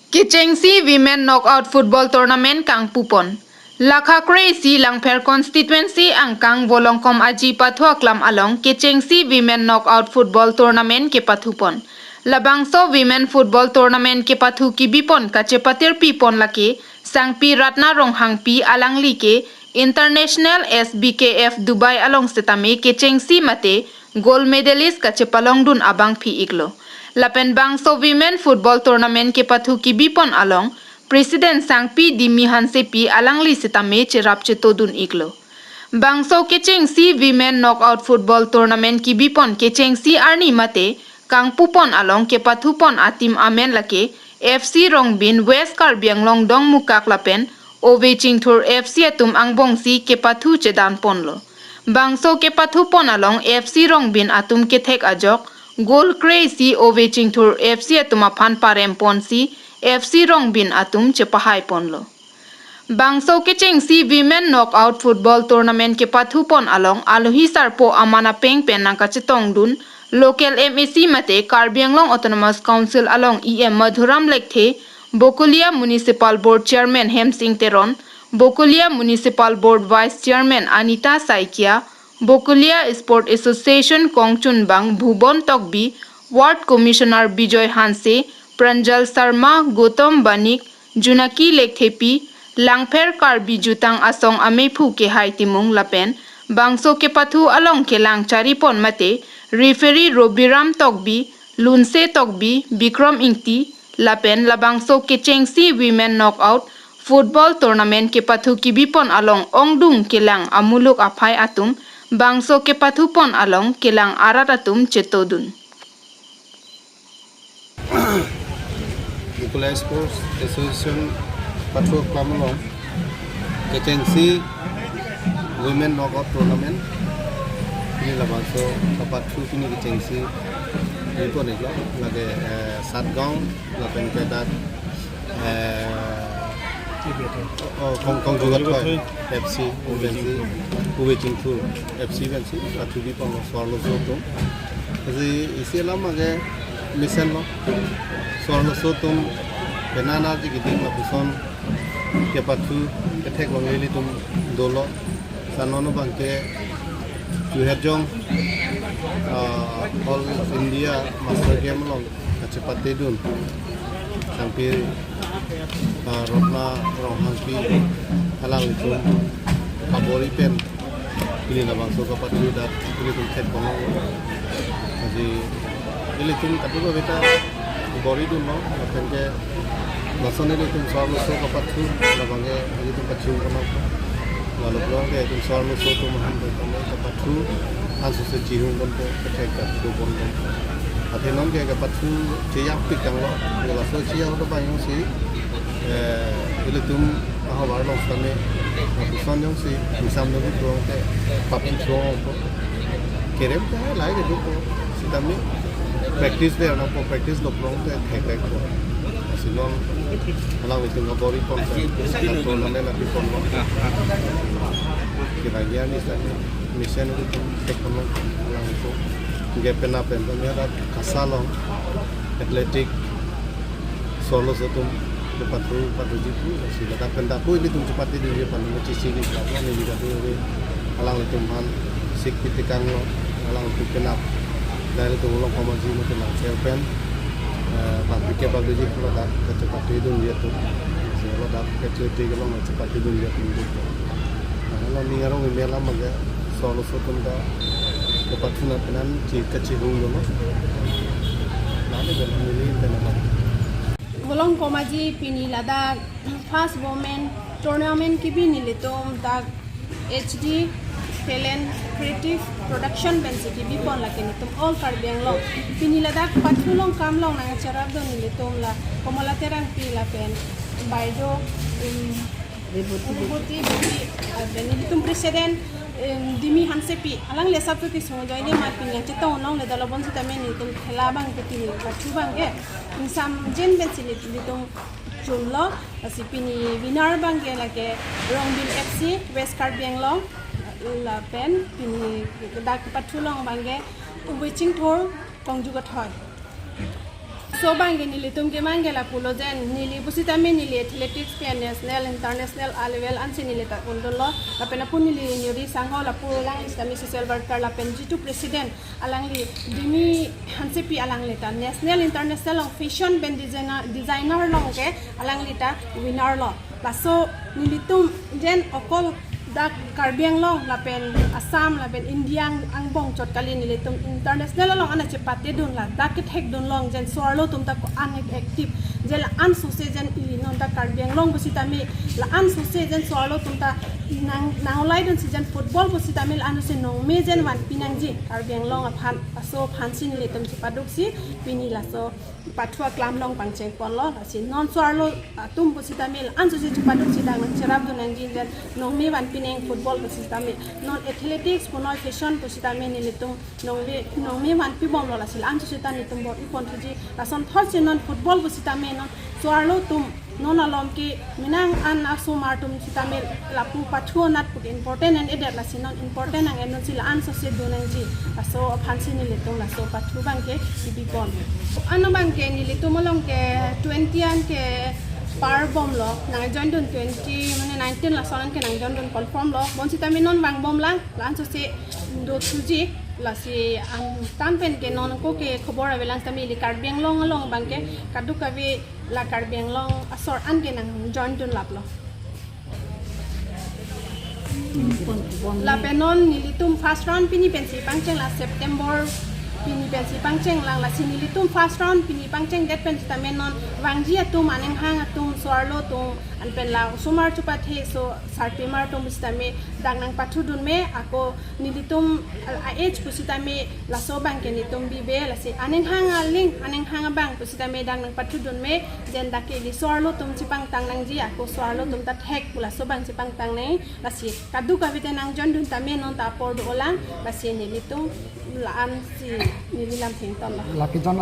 Kichengsi Women Knockout Football Tournament kang pupon. Lakha Crazy Langpher Constituency ang kang volongkom aji pathua klam along Kichengsi Women Knockout Football Tournament ke pathupon. Labangso Women Football Tournament ke pathu ki bipon kachepatir pipon lake sangpi Ratna Ronghangpi alangli ke International SBKF Dubai along setame Kichengsi mate gold medalist kachepalong dun abang phi iglo. Lapen bangso Women Football Tournament ke pathu ki bipon along President Sangpi Dimi Hansepi alangli setame cherap chetodun iglo. Bangso Kichengsi Women Knockout Football Tournament ki bipon Kichengsi arni mate kang pupon along ke pathupon atim amen lake FC Rongbin West Karbi Anglong dong mukak lapen Ove Chingthur FC atum angbongsi ke pathu chedan ponlo. Bangso ke pathupon along FC Rongbin atum ke thek ajok Gold Crazy Ove Chingthur FC atum aphan parem ponsi FC Rongbin atum chepahai ponlo. Bangso Kichengsi Women Knockout Football Tournament ke pathupon along alohi sarpo amana peng penang kachetong dun local MAC mate Karbi Anglong Autonomous Council along EM Madhuram Lekthe Bokulia Municipal Board Chairman Hemsing Teron Bokulia Municipal Board Vice Chairman Anita Saikia Bokulia Sport Association Kongchun Bang Bhubon Tokbi Ward Commissioner Bijoy Hanse Pranjal Sharma Gautam Banik Junaki Lekthepi Langpher Karbi Jutang Asong Amepu ke hai timung lapen bangso ke pathu along ke langchari pon mate referee Robiram Tokbi Lunse Tokbi Bikram Ingti lapen labangso Kichengsi Women Knockout Football Tournament ke pathu ki bipon along ongdung kelang amuluk aphai atum bangso ke pathu pon along kelang arat atum chetodun. Nikolai Sports Association pathu klam along Kichengsi Women Knockout Tournament ini labangso pathu kini Kichengsi itu nih lagi Satgong lapen kedat Kong juga tuh FC Uwe Chingthur FC kan sih pathu di pang soal soto jadi isi lama ke mission lo soal soto kenana jadi kita lakukan ke pathu ketek lo ini tuh dolo sanono bangke Juherjong All India Master Game long cepat tidun sampai Ratna Ronghangpi halal itu kabori pen ini lah bangsa kapat juga ini tuh set kono jadi ini tuh tapi kok kita kabori dulu no pen ke langsung ini tuh soal musuh kapat tuh lah bangke ini tuh kacung kono lalu belum ke tuh soal musuh tuh mahal betul kapat tuh ansu sejihun konto ketika tuh konto Ati non kayak pathu ciyak pikang lo, kalau so ciyak lo banyak sih, itu tuh ah baru nongkrongnya, nongkrong yang sih, misam dulu tuh kayak papi tuh, kirim kayak lain itu tuh, sih tapi practice deh, orang mau practice nongkrong tuh kayak tuh, sih non, kalau itu ngabori pon, atau namanya nanti pon lo, kira-kira misalnya itu teknologi, orang itu Gapen apa yang ada kasalong atletik solo sotum cepat jitu sila tapi aku ini tuh cepat di dia pada mencuci di belakang ini juga tuh alang itu man sik pitikang lo alang itu kenap dari itu ulang komasi mungkin lang serpen pikir pada jitu lo tak cepat itu dia tuh sila tak atletik lo cepat itu dia tuh kalau ni orang ini lah maga solo sotum dah dapat penan jika cihung dulu, nanti dalam ini penan. Bolong komaji pini lada first women tournament ki bini letom dak HD talent creative production bensi ki bipon lakin letom all Karbi Anglong pini lada patulong kamlong nang charab do ni letom la komalaterang pi la pen baido Ributi dan letom presiden Dimi Hansepi alang lesa tu ti songo joine ma pinga chita onong le dalabon su tamen ni tum khela bang ke tini pachu bang ge insam jen ben sili ti tum chullo asipini winner bang ge lage Rongbin FC West Karbi Anglong la pen pini dak pachu long bang ge Uwe Chingthur Kongjuga thoi so bang nili tum ke mang gela pulo jen nili busita me nili athletics pe national international level an se nili ta undon lo la pena pun nili nyuri sangho la pulang islamic social worker la pen jitu president alang li dimi hanse pi alang leta national international long fashion ben designer long ke alang lita winner lo la so nili tum jen okol da Karbiang long la pen Assam la pen India ang bong chot kali ni tum international long ana chepate dun la da ke thek dun long jen sorlo tum ta an active jel an so se jen non da Karbiang long busita me la an so se jen sorlo tum ta nang lai dun si jen football busita me an se no me jen wan pinang ji Karbiang long a phan so phan sin le tum chipaduk si pini la so pathua klam long pangcheng pon lo la si non sorlo tum busita me an so se chipaduk si dang cherap dun ang ji jen no me wan pineng football positame non athletics non fashion positame ni litung nong me wan pi bom la sil an susita ni tum bor ipon thuji la son thor se non football positame non suarlo tum non alom ki minang an asu martum sitame la pu pathu nat put important and edet la sinon important ang enon sil an so se donang ji aso phansi ni litung la so pathu bang ke bi bon ano bang ke ni litum long ke 20 an ke par bom lo nang join dun 20 mane 19 la sonan ke nang join dun confirm lo bon sita mi non bang bom lang lan so se do suji la si ang tan pen ke non ko ke khobor avelang tami li Karbiang long bang ke kadu kavi la Karbiang long asor an ke nang join dun lap lo la penon nilitum first round pini pensi pangcheng la September pini pensi pangcheng lang la sinilitum first round pini pangcheng det pen tamen non wangji atum aneng hang atum sorlo tum an pen la sumar chupat he so sarpimar tum bistame dangnang pathu dun me ako nilitum age pusitame la so bang ke nitum bibe la se aneng hang aling aneng hang bang pusitame dangnang pathu dun me jen dake li sorlo tum chipang tangnang ji ako sorlo tum ta hek la so bang chipang tang nei la si kadu ka vite nang jon dun tame non ta por do lang la se nilitum la an si nililam thing ton la Lucky John